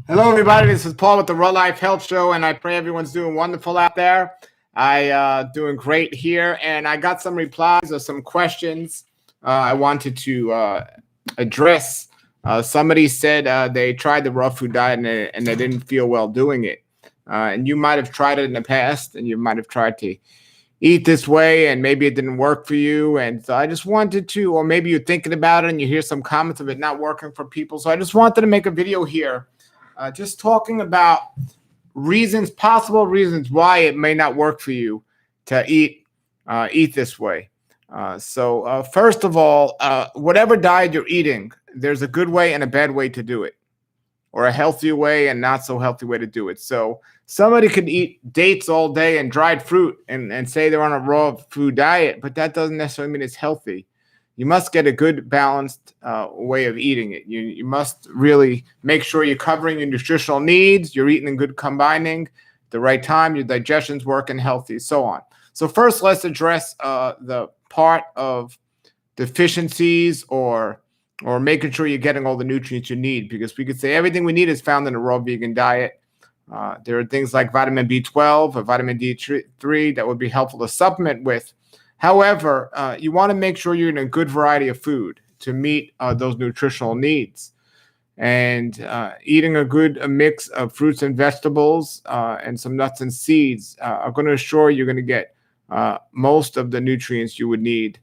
Hello, everybody. This is Paul with the Raw Life Health Show, and I pray everyone's doing wonderful out there. Doing great here, and I got some replies or some questions I wanted to address. Somebody said they tried the raw food diet and they didn't feel well doing it. And you might have tried it in the past, and you might have tried to eat this way, and maybe it didn't work for you. And so I just wanted to, or maybe you're thinking about it and you hear some comments of it not working for people. So I just wanted to make a video here just talking about possible reasons why it may not work for you to eat this way. So first of all, whatever diet you're eating, there's a good way and a bad way to do it, or a healthy way and not so healthy way to do it. So somebody could eat dates all day and dried fruit and say they're on a raw food diet, but that doesn't necessarily mean it's healthy. You must get a good balanced way of eating it. You must really make sure you're covering your nutritional needs, you're eating in good combining, the right time, your digestion's working healthy, so on. So first, let's address the part of deficiencies or making sure you're getting all the nutrients you need, because we could say everything we need is found in a raw vegan diet. There are things like vitamin B12 or vitamin D3 that would be helpful to supplement with. However, you want to make sure you're in a good variety of food to meet those nutritional needs. And eating a mix of fruits and vegetables and some nuts and seeds are going to assure you're going to get most of the nutrients you would need,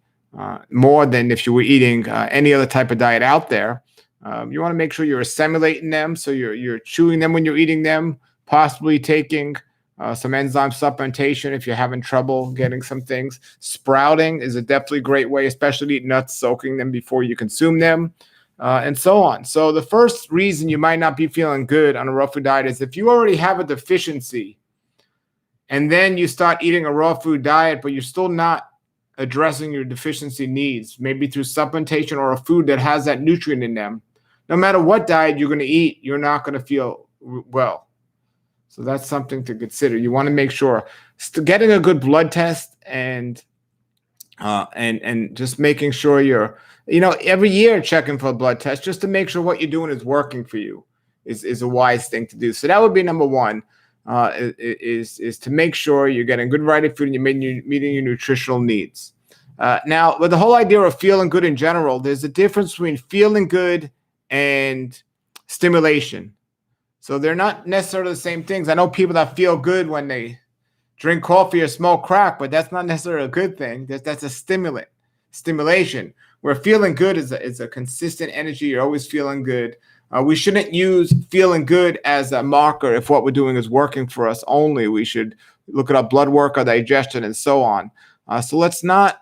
more than if you were eating any other type of diet out there. You want to make sure you're assimilating them, so you're chewing them when you're eating them, possibly taking some enzyme supplementation if you're having trouble getting some things. Sprouting is a definitely great way, especially to eat nuts, soaking them before you consume them, and so on. So the first reason you might not be feeling good on a raw food diet is if you already have a deficiency and then you start eating a raw food diet, but you're still not addressing your deficiency needs, maybe through supplementation or a food that has that nutrient in them. No matter what diet you're going to eat, you're not going to feel well. So that's something to consider. You want to make sure getting a good blood test and just making sure you're, every year checking for a blood test just to make sure what you're doing is working for you is a wise thing to do. So that would be number one, is to make sure you're getting good variety of food and you're meeting your nutritional needs. Now, with the whole idea of feeling good in general, there's a difference between feeling good and stimulation. So they're not necessarily the same things. I know people that feel good when they drink coffee or smoke crack, but that's not necessarily a good thing. That's a stimulation. Where feeling good is a consistent energy. You're always feeling good. We shouldn't use feeling good as a marker if what we're doing is working for us only. We should look at our blood work, our digestion, and so on. So let's not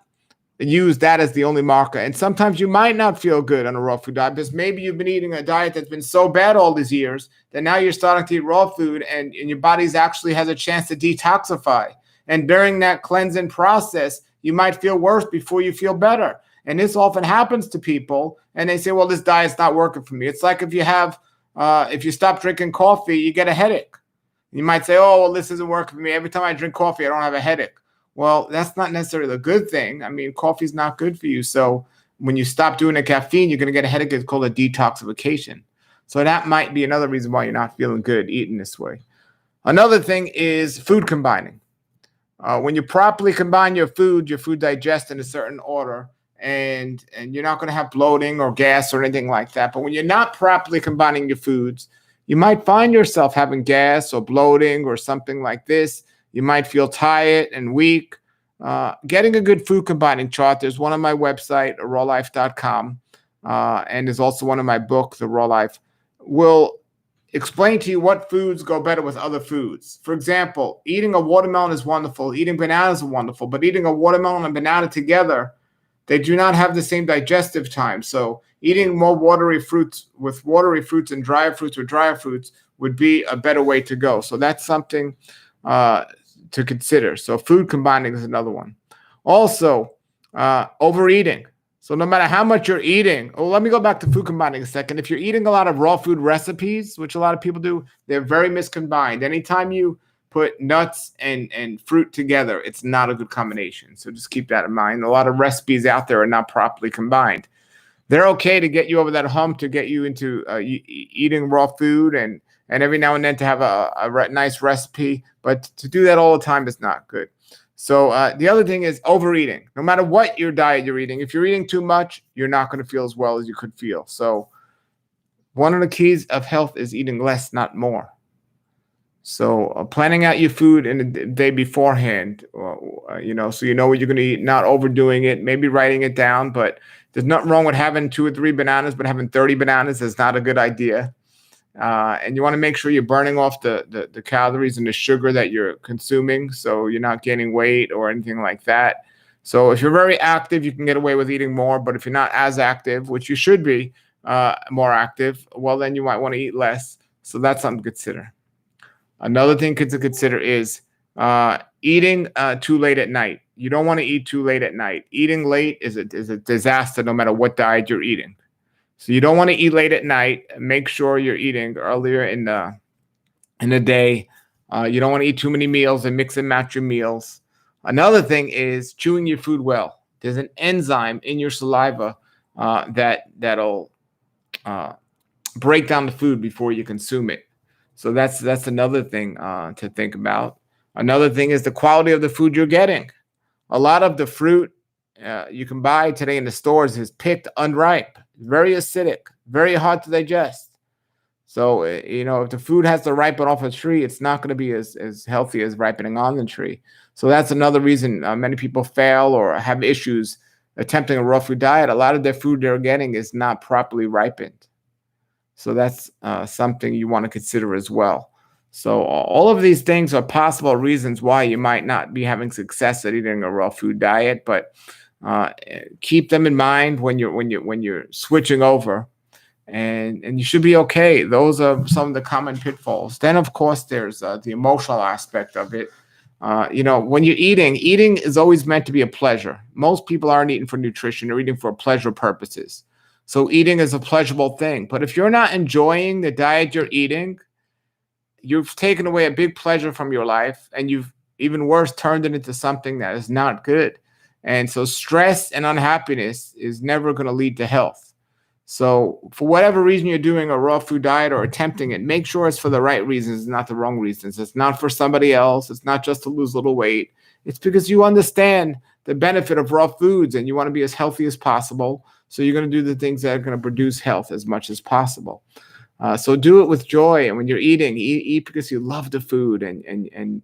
use that as the only marker. And sometimes you might not feel good on a raw food diet because maybe you've been eating a diet that's been so bad all these years that now you're starting to eat raw food and your body's actually has a chance to detoxify. And during that cleansing process, you might feel worse before you feel better. And this often happens to people and they say, well, this diet's not working for me. It's like if you stop drinking coffee, you get a headache. You might say, oh, well, this isn't working for me. Every time I drink coffee, I don't have a headache. Well, that's not necessarily a good thing. I mean, coffee's not good for you. So when you stop doing the caffeine, you're going to get a headache. It's called a detoxification. So that might be another reason why you're not feeling good eating this way. Another thing is food combining. When you properly combine your food digests in a certain order, and you're not going to have bloating or gas or anything like that. But when you're not properly combining your foods, you might find yourself having gas or bloating or something like this. You might feel tired and weak. Getting a good food combining chart, there's one on my website, rawlife.com, and there's also one in my book, The Raw Life, will explain to you what foods go better with other foods. For example, eating a watermelon is wonderful. Eating bananas are wonderful. But eating a watermelon and banana together, they do not have the same digestive time. So eating more watery fruits and drier fruits with drier fruits would be a better way to go. So that's something to consider. So food combining is another one. Also, overeating. So no matter how much you're eating, let me go back to food combining a second. If you're eating a lot of raw food recipes, which a lot of people do, they're very miscombined. Anytime you put nuts and fruit together, it's not a good combination. So just keep that in mind. A lot of recipes out there are not properly combined. They're okay to get you over that hump, to get you into eating raw food and and every now and then to have a nice recipe. But to do that all the time is not good. So the other thing is overeating. No matter what your diet you're eating, if you're eating too much, you're not going to feel as well as you could feel. So one of the keys of health is eating less, not more. So planning out your food in the day beforehand, so you know what you're going to eat, not overdoing it, maybe writing it down. But there's nothing wrong with having 2 or 3 bananas, but having 30 bananas is not a good idea. And you want to make sure you're burning off the calories and the sugar that you're consuming, so you're not gaining weight or anything like that. So if you're very active, you can get away with eating more. But if you're not as active, which you should be more active, well, then you might want to eat less. So that's something to consider. Another thing to consider is eating too late at night. You don't want to eat too late at night. Eating late is a disaster no matter what diet you're eating. So you don't want to eat late at night. Make sure you're eating earlier in the day. You don't want to eat too many meals and mix and match your meals. Another thing is chewing your food well. There's an enzyme in your saliva that'll break down the food before you consume it. So that's another thing to think about. Another thing is the quality of the food you're getting. A lot of the fruit you can buy today in the stores is picked unripe, very acidic, very hard to digest. So, if the food has to ripen off a tree, it's not going to be as healthy as ripening on the tree. So that's another reason many people fail or have issues attempting a raw food diet. A lot of their food they're getting is not properly ripened. So that's something you want to consider as well. So all of these things are possible reasons why you might not be having success at eating a raw food diet, but keep them in mind when you're switching over, and you should be okay. Those are some of the common pitfalls. Then, of course, there's the emotional aspect of it. When you're eating is always meant to be a pleasure. Most people aren't eating for nutrition; they're eating for pleasure purposes. So eating is a pleasurable thing. But if you're not enjoying the diet you're eating, you've taken away a big pleasure from your life, and you've, even worse, turned it into something that is not good. And so stress and unhappiness is never going to lead to health. So for whatever reason you're doing a raw food diet or attempting it, make sure it's for the right reasons, not the wrong reasons. It's not for somebody else. It's not just to lose a little weight. It's because you understand the benefit of raw foods and you want to be as healthy as possible. So you're going to do the things that are going to produce health as much as possible. So do it with joy. And when you're eating, eat because you love the food and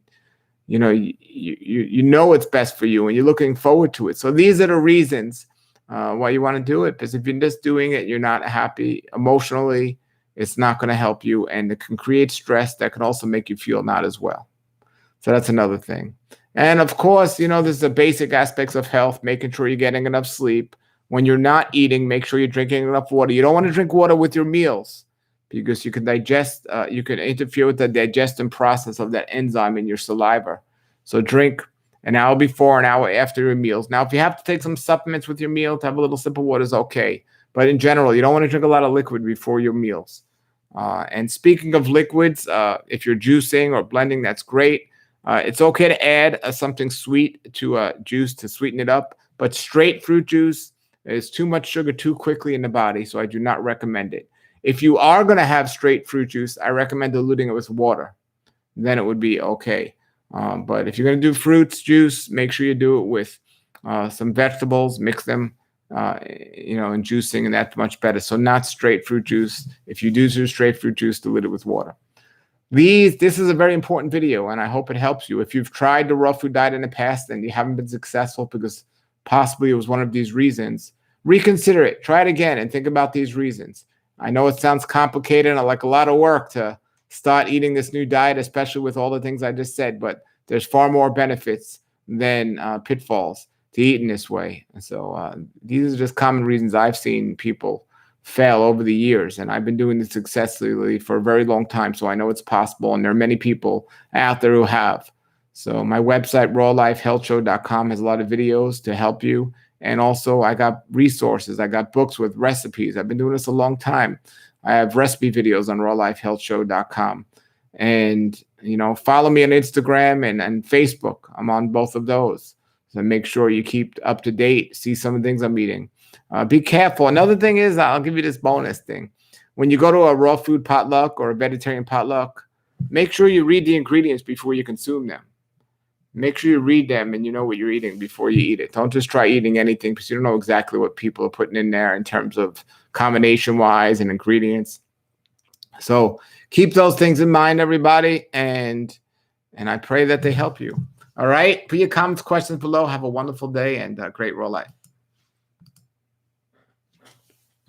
you know it's best for you and you're looking forward to it. So these are the reasons why you want to do it. Because if you're just doing it, you're not happy emotionally, it's not going to help you. And it can create stress that can also make you feel not as well. So that's another thing. And of course, there's the basic aspects of health, making sure you're getting enough sleep. When you're not eating, make sure you're drinking enough water. You don't want to drink water with your meals because you can interfere with the digestion process of that enzyme in your saliva. So drink an hour before, an hour after your meals. Now, if you have to take some supplements with your meal, to have a little sip of water is okay. But in general, you don't want to drink a lot of liquid before your meals. And speaking of liquids, if you're juicing or blending, that's great. It's okay to add something sweet to juice to sweeten it up. But straight fruit juice is too much sugar too quickly in the body, so I do not recommend it. If you are going to have straight fruit juice, I recommend diluting it with water. Then it would be okay. But if you're going to do fruits juice, make sure you do it with some vegetables, mix them, in juicing, and that's much better. So not straight fruit juice. If you do straight fruit juice, dilute it with water. This is a very important video, and I hope it helps you. If you've tried the raw food diet in the past and you haven't been successful because possibly it was one of these reasons, reconsider it. Try it again and think about these reasons. I know it sounds complicated and like a lot of work to start eating this new diet, especially with all the things I just said, but there's far more benefits than pitfalls to eating this way. And so these are just common reasons I've seen people fail over the years, and I've been doing this successfully for a very long time, so I know it's possible, and there are many people out there who have. So my website, rawlifehealthshow.com, has a lot of videos to help you. And also I got resources. I got books with recipes. I've been doing this a long time. I have recipe videos on rawlifehealthshow.com. And, follow me on Instagram and Facebook. I'm on both of those. So make sure you keep up to date, see some of the things I'm eating. Be careful. Another thing is, I'll give you this bonus thing. when you go to a raw food potluck or a vegetarian potluck, make sure you read the ingredients before you consume them. Make sure you read them and you know what you're eating before you eat it. Don't just try eating anything because you don't know exactly what people are putting in there in terms of combination-wise and ingredients. So keep those things in mind, everybody, and I pray that they help you. All right? Put your comments, questions below. Have a wonderful day and a great raw life.